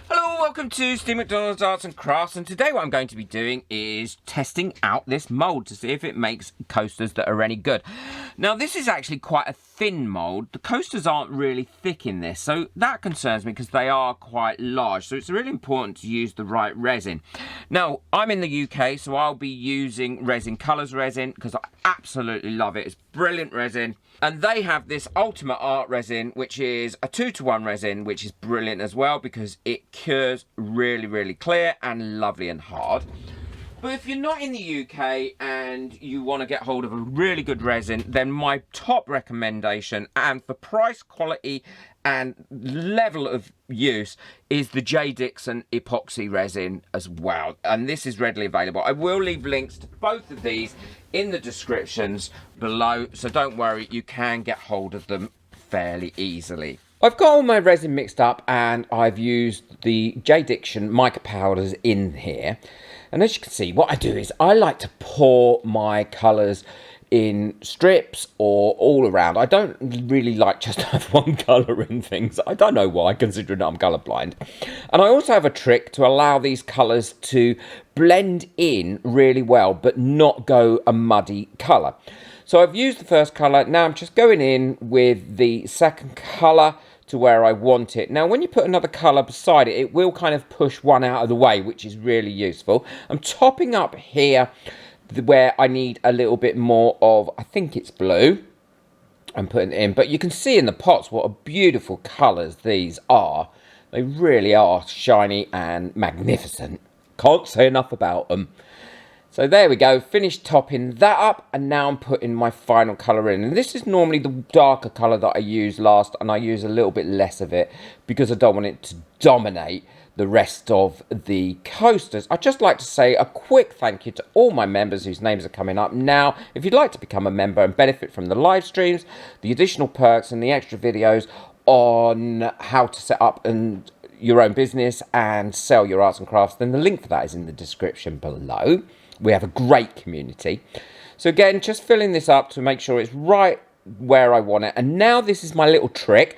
Hello, welcome to Steve McDonald's Arts and Crafts, and today what I'm going to be doing is testing out this mould to see if it makes coasters that are any good. Now this is actually quite a thin mould. The coasters aren't really thick in this, so that concerns me because they are quite large, so it's really important to use the right resin. Now I'm in the UK, so I'll be using Resin Colours resin because I absolutely love it. It's brilliant resin. And they have this Ultimate Art resin, which is a 2-to-1 resin, which is brilliant as well because it cures really clear and lovely and hard. But if you're not in the UK and you want to get hold of a really good resin, then my top recommendation, and for price, quality and level of use, is the Iridescent epoxy resin as well. And this is readily available. I will leave links to both of these in the descriptions below, so don't worry, you can get hold of them fairly easily. I've got all my resin mixed up and I've used the Iridescent mica powders in here. And as you can see, what I do is I like to pour my colours in strips or all around. I don't really like just to have one colour in things. I don't know why, considering I'm colourblind. And I also have a trick to allow these colours to blend in really well, but not go a muddy colour. So I've used the first colour. Now I'm just going in with the second colour to where I want it. Now when you put another colour beside it, it will kind of push one out of the way, which is really useful. I'm topping up here where I need a little bit more of, I think it's blue. I'm putting it in, but you can see in the pots what a beautiful colours these are. They really are shiny and magnificent. Can't say enough about them. So there we go, finished topping that up, and now I'm putting my final colour in. And this is normally the darker colour that I used last, and I use a little bit less of it because I don't want it to dominate the rest of the coasters. I'd just like to say a quick thank you to all my members whose names are coming up now. If you'd like to become a member and benefit from the live streams, the additional perks and the extra videos on how to set up and your own business and sell your arts and crafts, then the link for that is in the description below. We have a great community. So again, just filling this up to make sure it's right where I want it. And now this is my little trick.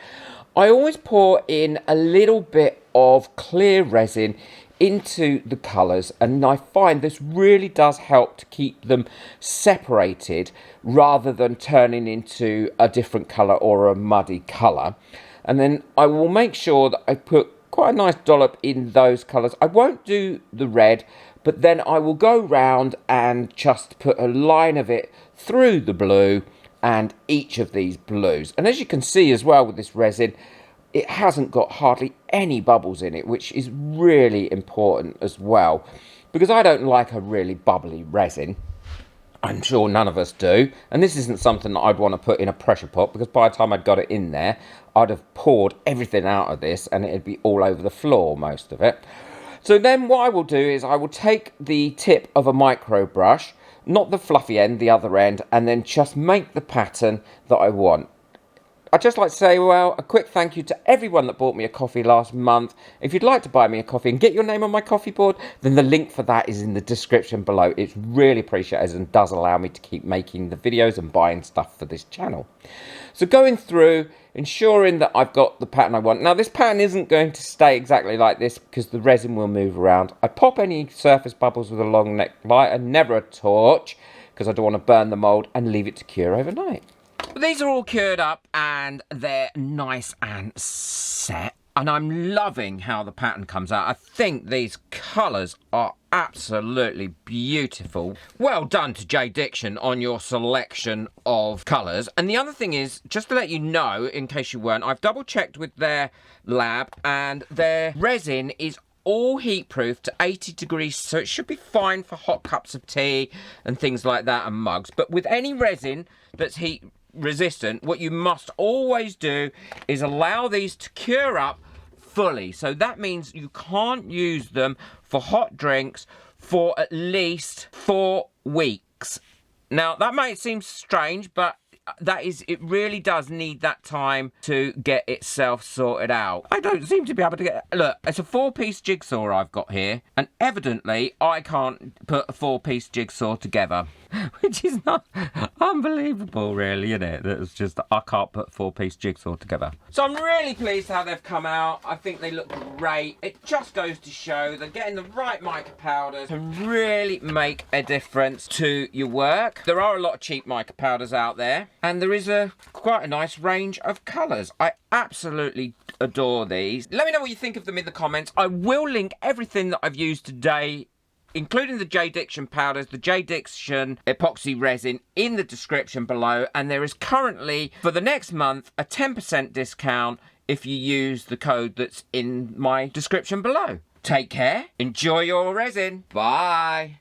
I always pour in a little bit of clear resin into the colours, and I find this really does help to keep them separated rather than turning into a different colour or a muddy colour. And then I will make sure that I put quite a nice dollop in those colours. I won't do the red, but then I will go round and just put a line of it through the blue and each of these blues. And as you can see as well with this resin, it hasn't got hardly any bubbles in it, which is really important as well, because I don't like a really bubbly resin. I'm sure none of us do. And this isn't something that I'd want to put in a pressure pot, because by the time I'd got it in there, I'd have poured everything out of this and it'd be all over the floor, most of it. So then what I will do is I will take the tip of a micro brush, not the fluffy end, the other end, and then just make the pattern that I want. I'd just like to say, well, a quick thank you to everyone that bought me a coffee last month. If you'd like to buy me a coffee and get your name on my coffee board, then the link for that is in the description below. It's really appreciated and does allow me to keep making the videos and buying stuff for this channel. So going through, ensuring that I've got the pattern I want. Now this pattern isn't going to stay exactly like this because the resin will move around. I pop any surface bubbles with a long neck lighter, never a torch, because I don't want to burn the mould, and leave it to cure overnight. But these are all cured up and they're nice and set. And I'm loving how the pattern comes out. I think these colours are absolutely beautiful. Well done to Iridescent on your selection of colours. And the other thing is, just to let you know, in case you weren't, I've double checked with their lab and their resin is all heat proof to 80 degrees, so it should be fine for hot cups of tea and things like that and mugs. But with any resin that's heat resistant, what you must always do is allow these to cure up fully. So that means you can't use them for hot drinks for at least 4 weeks. Now that might seem strange, but it really does need that time to get itself sorted out. I don't seem to be able to get... Look, it's a 4-piece jigsaw I've got here, and evidently I can't put a 4-piece jigsaw together. Which is not unbelievable, really, isn't it? It's just, I can't put a 4-piece jigsaw together. So I'm really pleased how they've come out. I think they look great. It just goes to show that getting the right mica powders can really make a difference to your work. There are a lot of cheap mica powders out there, and there is quite a nice range of colours. I absolutely adore these. Let me know what you think of them in the comments. I will link everything that I've used today, including the J-Diction powders, the J-Diction epoxy resin, in the description below. And there is currently, for the next month, a 10% discount if you use the code that's in my description below. Take care, enjoy your resin, bye.